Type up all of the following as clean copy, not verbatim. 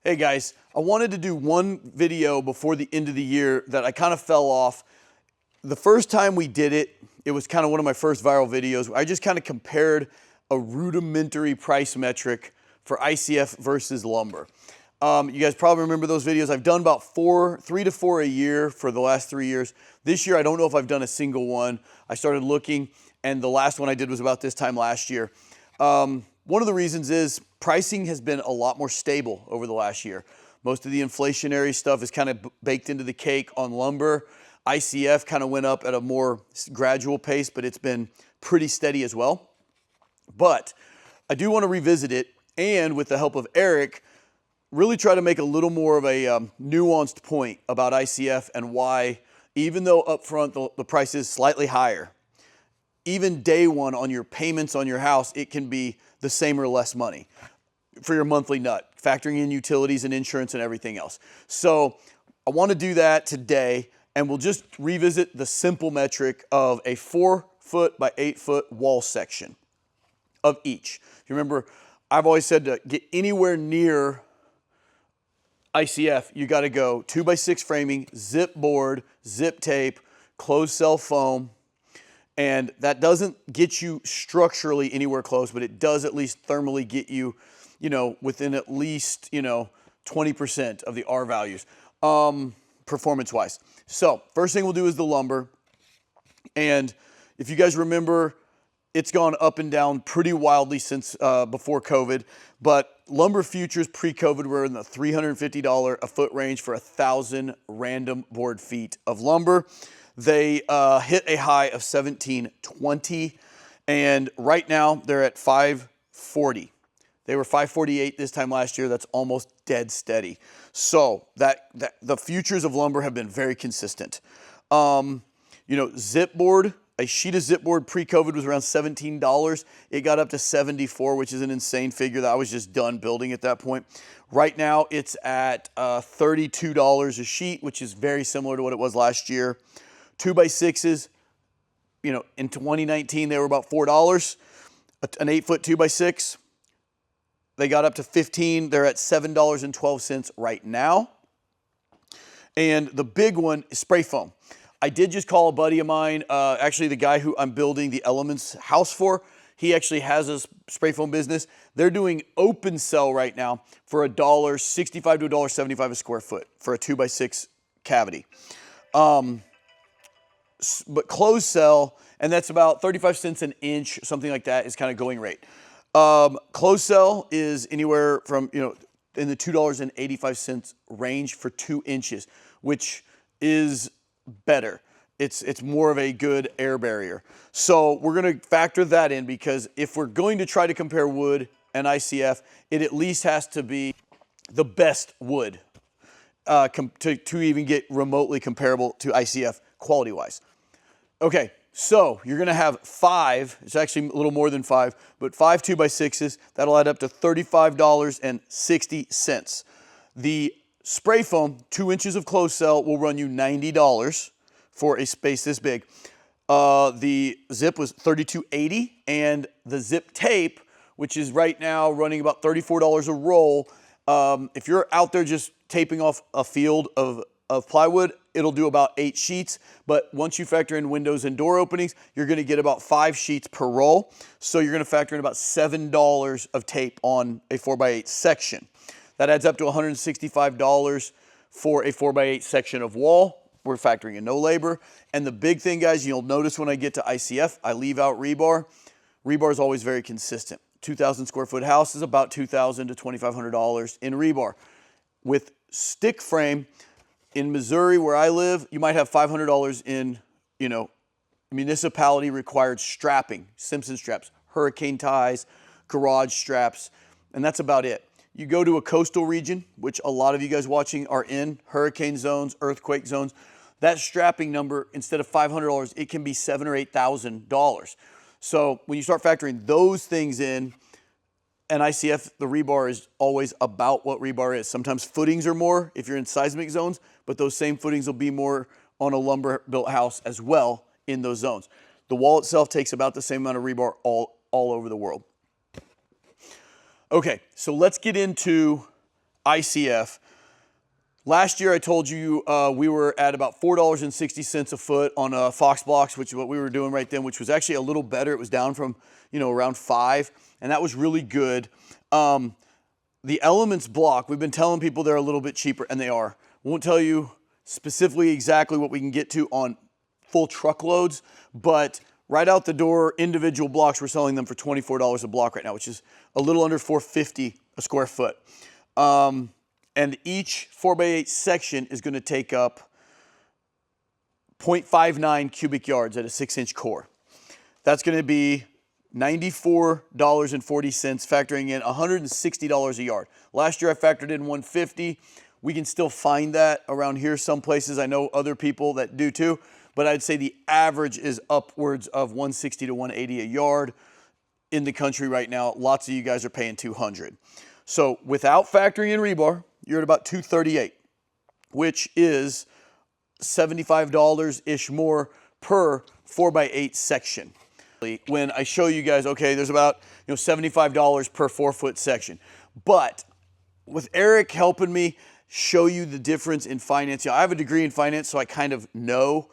Hey guys, I wanted to do one video before the end of the year that I kind of fell off. The first time we did it, it was kind of one of my first viral videos. I just kind of compared a rudimentary price metric for ICF versus lumber. You guys probably remember those videos. I've done about 3 to 4 a year for the last 3 years. This year, I don't know if I've done a single one. I started looking, and the last one I did was about this time last year. One of the reasons is pricing has been a lot more stable over the last year. Most of the inflationary stuff is kind of baked into the cake on lumber. ICF kind of went up at a more gradual pace, but it's been pretty steady as well. But I do want to revisit it, and with the help of Eric, really try to make a little more of a nuanced point about ICF and why, even though up front the price is slightly higher, even day one on your payments on your house, it can be the same or less money for your monthly nut, factoring in utilities and insurance and everything else. So I want to do that today, and we'll just revisit the simple metric of a 4-foot by 8-foot wall section of each. If you remember, I've always said to get anywhere near ICF, you got to go 2x6 framing, zip board, zip tape, closed cell foam. And that doesn't get you structurally anywhere close, but it does at least thermally get you, within at least, 20% of the R values, performance-wise. So first thing we'll do is the lumber. And if you guys remember, it's gone up and down pretty wildly since before COVID. But lumber futures pre-COVID were in the $350 a foot range for 1,000 random board feet of lumber. They hit a high of $1,720, and right now they're at $540. They were $548 this time last year. That's almost dead steady. So that the futures of lumber have been very consistent. Zip board, a sheet of zip board pre-COVID was around $17. It got up to $74, which is an insane figure that I was just done building at that point. Right now it's at $32 a sheet, which is very similar to what it was last year. 2x6s, in 2019, they were about $4. An 8-foot 2x6, they got up to $15. They're at $7.12 right now. And the big one is spray foam. I did just call a buddy of mine, actually the guy who I'm building the Elements house for. He actually has a spray foam business. They're doing open sell right now for $1.65 to $1.75 a square foot for a 2x6 cavity. But closed sell, and that's about 35 cents an inch, something like that is kind of going rate. Closed sell is anywhere from, in the $2.85 range for 2 inches, which is better. It's more of a good air barrier. So we're going to factor that in, because if we're going to try to compare wood and ICF, it at least has to be the best wood to even get remotely comparable to ICF quality-wise. Okay, so you're going to have 5, it's actually a little more than 5, but 5 2x6s, that'll add up to $35.60. The spray foam, 2 inches of closed cell, will run you $90 for a space this big. The zip was $32.80, and the zip tape, which is right now running about $34 a roll, if you're out there just taping off a field of plywood, it'll do about 8 sheets, but once you factor in windows and door openings, you're going to get about 5 sheets per roll. So you're going to factor in about $7 of tape on a 4x8 section. That adds up to $165 for a 4x8 section of wall. We're factoring in no labor. And the big thing, guys, you'll notice when I get to ICF, I leave out rebar. Rebar is always very consistent. 2,000 square foot house is about $2,000 to $2,500 in rebar. With stick frame, in Missouri, where I live, you might have $500 in, municipality required strapping, Simpson straps, hurricane ties, garage straps, and that's about it. You go to a coastal region, which a lot of you guys watching are in, hurricane zones, earthquake zones, that strapping number, instead of $500, it can be $7,000 or $8,000. So when you start factoring those things in, and ICF, the rebar is always about what rebar is. Sometimes footings are more if you're in seismic zones, but those same footings will be more on a lumber-built house as well in those zones. The wall itself takes about the same amount of rebar all over the world. Okay, so let's get into ICF. Last year I told you we were at about $4.60 a foot on Fox blocks, which is what we were doing right then, which was actually a little better. It was down from, around 5, and that was really good. The Elements block, we've been telling people they're a little bit cheaper, and they are. Won't tell you specifically exactly what we can get to on full truckloads, but right out the door, individual blocks, we're selling them for $24 a block right now, which is a little under $4.50 a square foot. And each 4x8 section is going to take up 0.59 cubic yards at a 6-inch core. That's going to be $94.40, factoring in $160 a yard. Last year I factored in $150. We can still find that around here some places. I know other people that do too, but I'd say the average is upwards of $160 to $180 a yard in the country right now. Lots of you guys are paying $200. So without factoring in rebar, you're at about $238, which is $75-ish more per 4x8 section. When I show you guys, okay, there's about $75 per 4-foot section. But with Eric helping me show you the difference in finance, I have a degree in finance, so I kind of know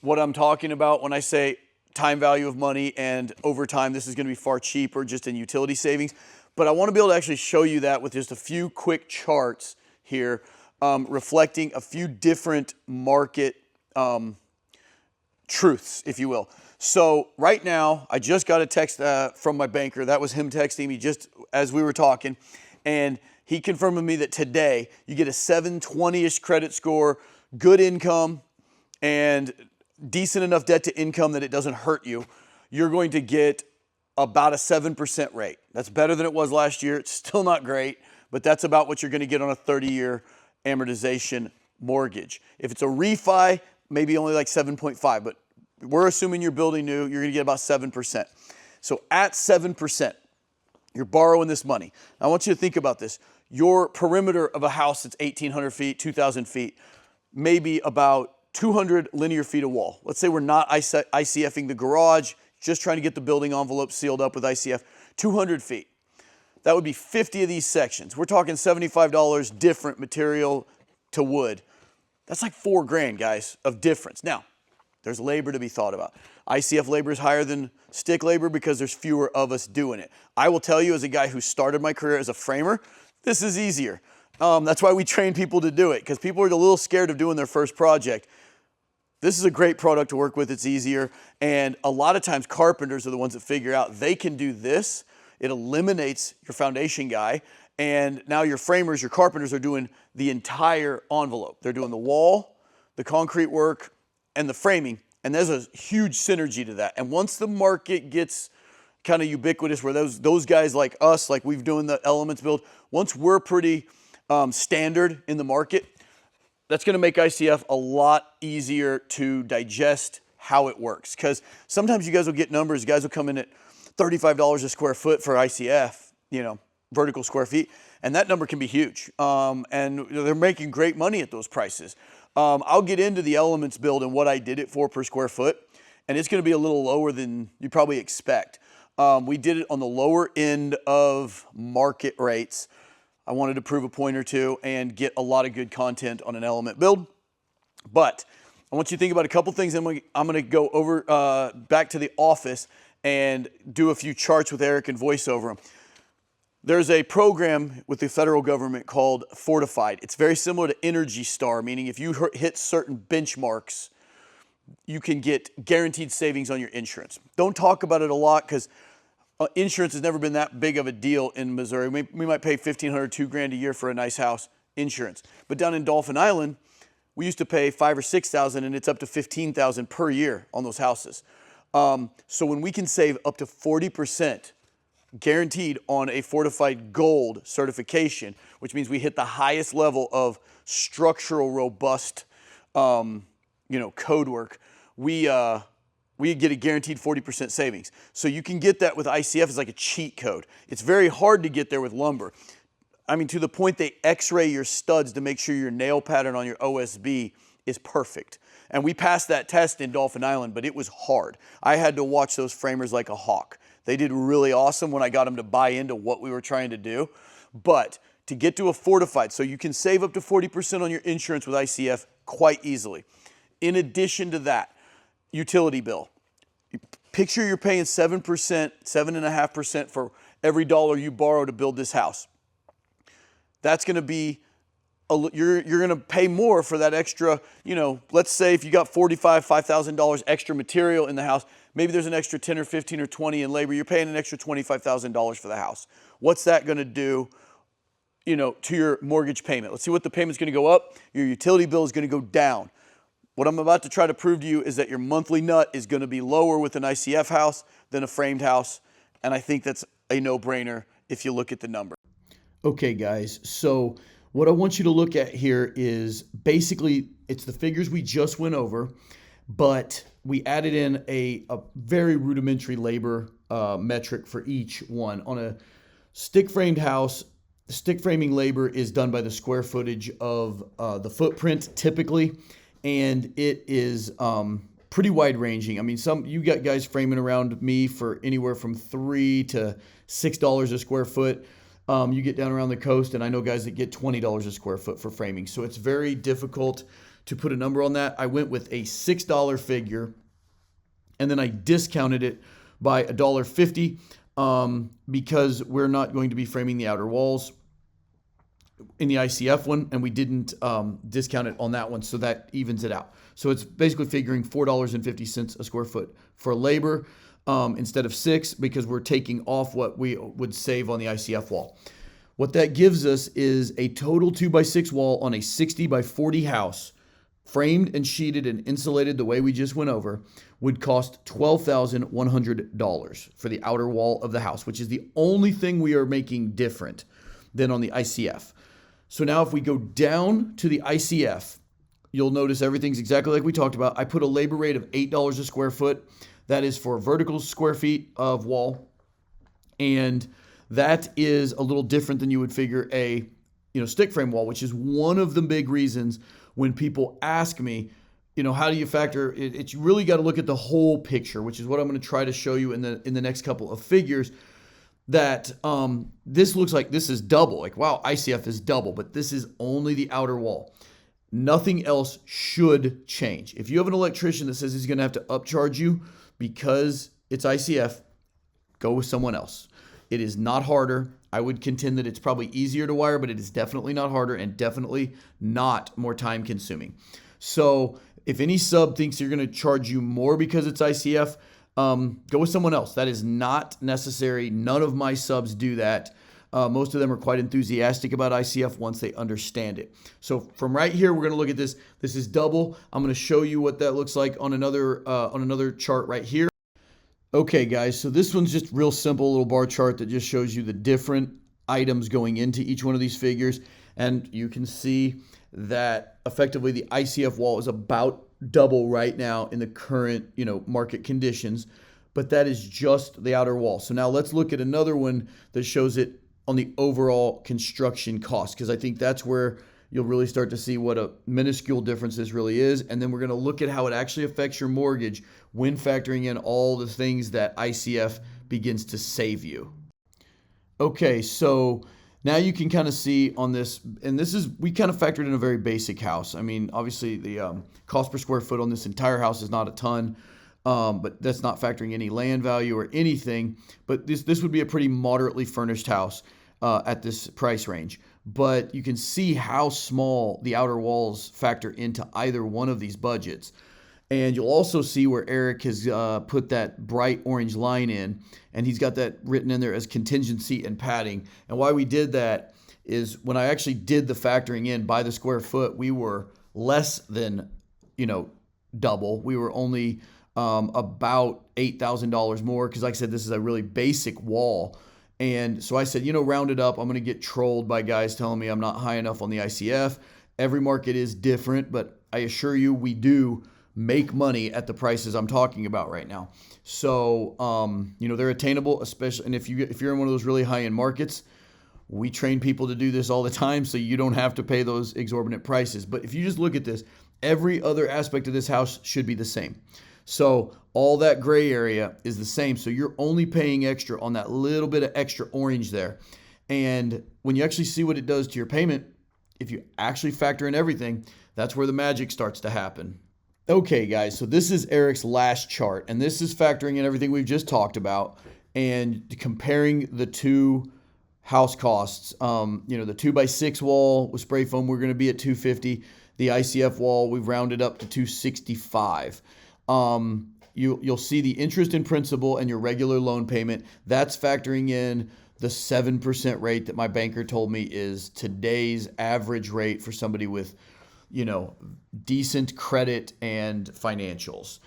what I'm talking about when I say time value of money, and over time this is going to be far cheaper just in utility savings. But I want to be able to actually show you that with just a few quick charts here, reflecting a few different market truths, if you will. So right now, I just got a text from my banker. That was him texting me just as we were talking. And he confirmed with me that today you get a 720-ish credit score, good income, and decent enough debt to income that it doesn't hurt you. You're going to get about a 7% rate. That's better than it was last year. It's still not great, but that's about what you're going to get on a 30-year amortization mortgage. If it's a refi, maybe only like 7.5, but we're assuming you're building new, you're going to get about 7%. So at 7%, you're borrowing this money. Now, I want you to think about this. Your perimeter of a house that's 1,800 feet, 2,000 feet, maybe about 200 linear feet of wall. Let's say we're not ICFing the garage, just trying to get the building envelope sealed up with ICF, 200 feet. That would be 50 of these sections. We're talking $75 different material to wood. That's like $4,000, guys, of difference. Now, there's labor to be thought about. ICF labor is higher than stick labor because there's fewer of us doing it. I will tell you, as a guy who started my career as a framer, this is easier. That's why we train people to do it, because people are a little scared of doing their first project. This is a great product to work with. It's easier. And a lot of times carpenters are the ones that figure out they can do this. It eliminates your foundation guy. And now your framers, your carpenters are doing the entire envelope. They're doing the wall, the concrete work, and the framing. And there's a huge synergy to that. And once the market gets kind of ubiquitous, where those guys like us, like we've doing the Elements build, once we're pretty standard in the market, that's going to make ICF a lot easier to digest how it works. Because sometimes you guys will get numbers, guys will come in at $35 a square foot for ICF, vertical square feet, and that number can be huge. And they're making great money at those prices. I'll get into the Elements build and what I did it for per square foot, and it's going to be a little lower than you probably expect. We did it on the lower end of market rates. I wanted to prove a point or two and get a lot of good content on an element build. But I want you to think about a couple things, and I'm going to go over back to the office and do a few charts with Eric and voice over them. There's a program with the federal government called Fortified. It's very similar to Energy Star, meaning if you hit certain benchmarks, you can get guaranteed savings on your insurance. Don't talk about it a lot because insurance has never been that big of a deal in Missouri. We might pay $1,500, $2,000 a year for a nice house insurance. But down in Dauphin Island, we used to pay $5,000 or $6,000, and it's up to $15,000 per year on those houses. So when we can save up to 40% guaranteed on a Fortified Gold certification, which means we hit the highest level of structural robust, code work, we get a guaranteed 40% savings. So you can get that with ICF as like a cheat code. It's very hard to get there with lumber. I mean, to the point they x-ray your studs to make sure your nail pattern on your OSB is perfect. And we passed that test in Dauphin Island, but it was hard. I had to watch those framers like a hawk. They did really awesome when I got them to buy into what we were trying to do. But to get to a fortified. So you can save up to 40% on your insurance with ICF quite easily. In addition to that, utility bill. Picture you're paying 7%, 7.5% for every dollar you borrow to build this house. That's going to be, you're going to pay more for that extra, let's say if you got $5,000 extra material in the house, maybe there's an extra 10 or 15 or 20 in labor, you're paying an extra $25,000 for the house. What's that going to do, to your mortgage payment? Let's see what the payment's going to go up. Your utility bill is going to go down. What I'm about to try to prove to you is that your monthly nut is going to be lower with an ICF house than a framed house. And I think that's a no-brainer if you look at the number. Okay, guys. So what I want you to look at here is basically it's the figures we just went over, but we added in a very rudimentary labor metric for each one. On a stick-framed house, the stick framing labor is done by the square footage of the footprint typically. And it is pretty wide ranging. I mean, you got guys framing around me for anywhere from $3 to $6 a square foot. You get down around the coast, and I know guys that get $20 a square foot for framing. So it's very difficult to put a number on that. I went with a $6 figure, and then I discounted it by $1.50 because we're not going to be framing the outer walls in the ICF one, and we didn't discount it on that one, so that evens it out. So it's basically figuring $4.50 a square foot for labor instead of $6 because we're taking off what we would save on the ICF wall. What that gives us is a total 2x6 wall on a 60 by 40 house, framed and sheeted and insulated the way we just went over, would cost $12,100 for the outer wall of the house, which is the only thing we are making different than on the ICF. So now if we go down to the ICF, you'll notice everything's exactly like we talked about. I put a labor rate of $8 a square foot. That is for vertical square feet of wall. And that is a little different than you would figure a stick frame wall, which is one of the big reasons when people ask me, how do you factor it? It's really got to look at the whole picture, which is what I'm going to try to show you in the next couple of figures. That this looks like this is double. Like, wow, ICF is double, but this is only the outer wall. Nothing else should change. If you have an electrician that says he's going to have to upcharge you because it's ICF, go with someone else. It is not harder. I would contend that it's probably easier to wire, but it is definitely not harder and definitely not more time consuming. So if any sub thinks you're going to charge you more because it's ICF, go with someone else. That is not necessary. None of my subs do that. Most of them are quite enthusiastic about ICF once they understand it. So from right here, we're going to look at this. This is double. I'm going to show you what that looks like on another chart right here. Okay, guys, so this one's just real simple, little bar chart that just shows you the different items going into each one of these figures. And you can see that effectively the ICF wall is about double right now in the current, market conditions, but that is just the outer wall. So now let's look at another one that shows it on the overall construction cost, because I think that's where you'll really start to see what a minuscule difference this really is. And then we're going to look at how it actually affects your mortgage when factoring in all the things that ICF begins to save you. Okay, so now you can kind of see on this, and we kind of factored in a very basic house. I mean, obviously the cost per square foot on this entire house is not a ton, but that's not factoring any land value or anything. But this would be a pretty moderately furnished house at this price range. But you can see how small the outer walls factor into either one of these budgets. And you'll also see where Eric has put that bright orange line in, and he's got that written in there as contingency and padding. And why we did that is when I actually did the factoring in by the square foot, we were less than, double. We were only about $8,000 more because, like I said, this is a really basic wall. And so I said, round it up. I'm going to get trolled by guys telling me I'm not high enough on the ICF. Every market is different, but I assure you we do make money at the prices I'm talking about right now. So, they're attainable, especially, and if you're in one of those really high-end markets, we train people to do this all the time, so you don't have to pay those exorbitant prices. But if you just look at this, every other aspect of this house should be the same. So all that gray area is the same. So you're only paying extra on that little bit of extra orange there. And when you actually see what it does to your payment, if you actually factor in everything, that's where the magic starts to happen. Okay, guys, so this is Eric's last chart, and this is factoring in everything we've just talked about and comparing the two house costs. The 2x6 wall with spray foam, we're going to be at $250. The ICF wall, we've rounded up to $265. You'll see the interest in principal and your regular loan payment. That's factoring in the 7% rate that my banker told me is today's average rate for somebody with, decent credit and financials.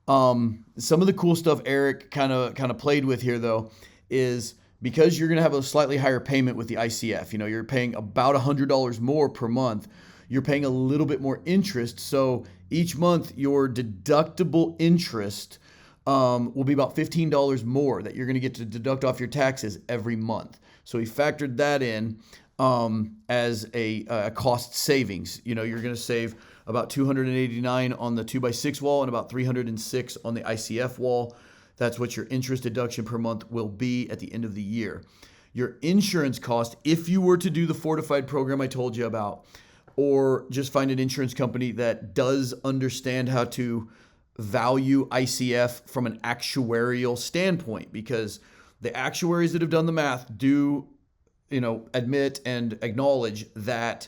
Some of the cool stuff Eric kind of played with here, though, is because you're going to have a slightly higher payment with the ICF. You're paying about $100 more per month. You're paying a little bit more interest. So each month, your deductible interest will be about $15 more that you're going to get to deduct off your taxes every month. So he factored that in as a cost savings. You're going to save about $289 on the 2x6 wall and about $306 on the ICF wall. That's what your interest deduction per month will be at the end of the year. Your insurance cost, if you were to do the fortified program I told you about, or just find an insurance company that does understand how to value ICF from an actuarial standpoint, because the actuaries that have done the math do admit and acknowledge that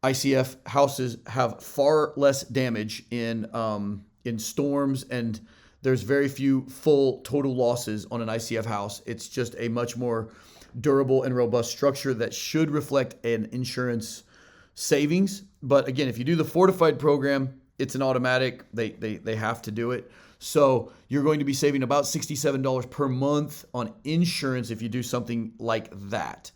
ICF houses have far less damage in storms, and there's very few full total losses on an ICF house. It's just a much more durable and robust structure that should reflect an insurance savings. But again, if you do the fortified program, it's an automatic. They have to do it. So you're going to be saving about $67 per month on insurance if you do something like that.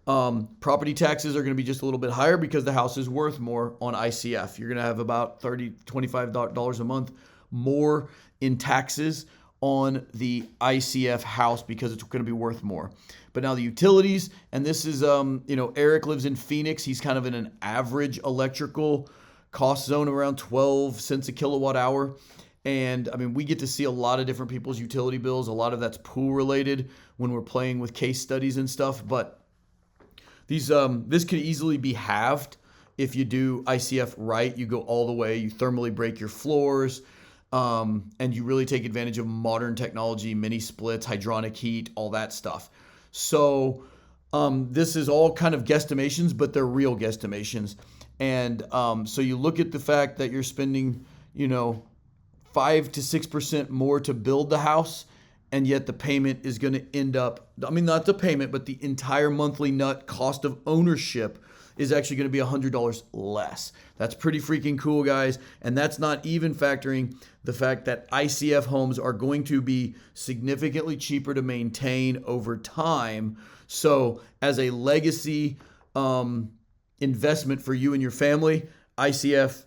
Property taxes are going to be just a little bit higher because the house is worth more on ICF. You're going to have about $25 a month more in taxes on the ICF house because it's going to be worth more. But now the utilities, and this is, Eric lives in Phoenix. He's kind of in an average electrical cost zone around 12 cents a kilowatt hour. And we get to see a lot of different people's utility bills. A lot of that's pool related when we're playing with case studies and stuff. But this could easily be halved if you do ICF right. You go all the way, you thermally break your floors, and you really take advantage of modern technology, mini splits, hydronic heat, all that stuff. So this is all kind of guesstimations, but they're real guesstimations. And so you look at the fact that you're spending, 5 to 6% more to build the house, and yet the payment is going to end up, not the payment, but the entire monthly nut cost of ownership is actually going to be $100 less. That's pretty freaking cool, guys. And that's not even factoring the fact that ICF homes are going to be significantly cheaper to maintain over time. So as a legacy investment for you and your family, ICF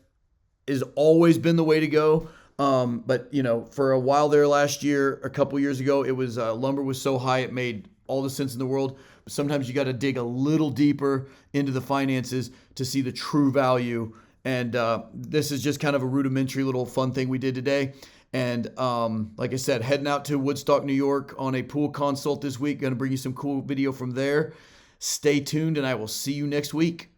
has always been the way to go. But for a while there last year, a couple years ago, it was lumber was so high it made all the sense in the world. But sometimes you got to dig a little deeper into the finances to see the true value. And this is just kind of a rudimentary little fun thing we did today. And like I said, heading out to Woodstock, New York on a pool consult this week. Going to bring you some cool video from there. Stay tuned, and I will see you next week.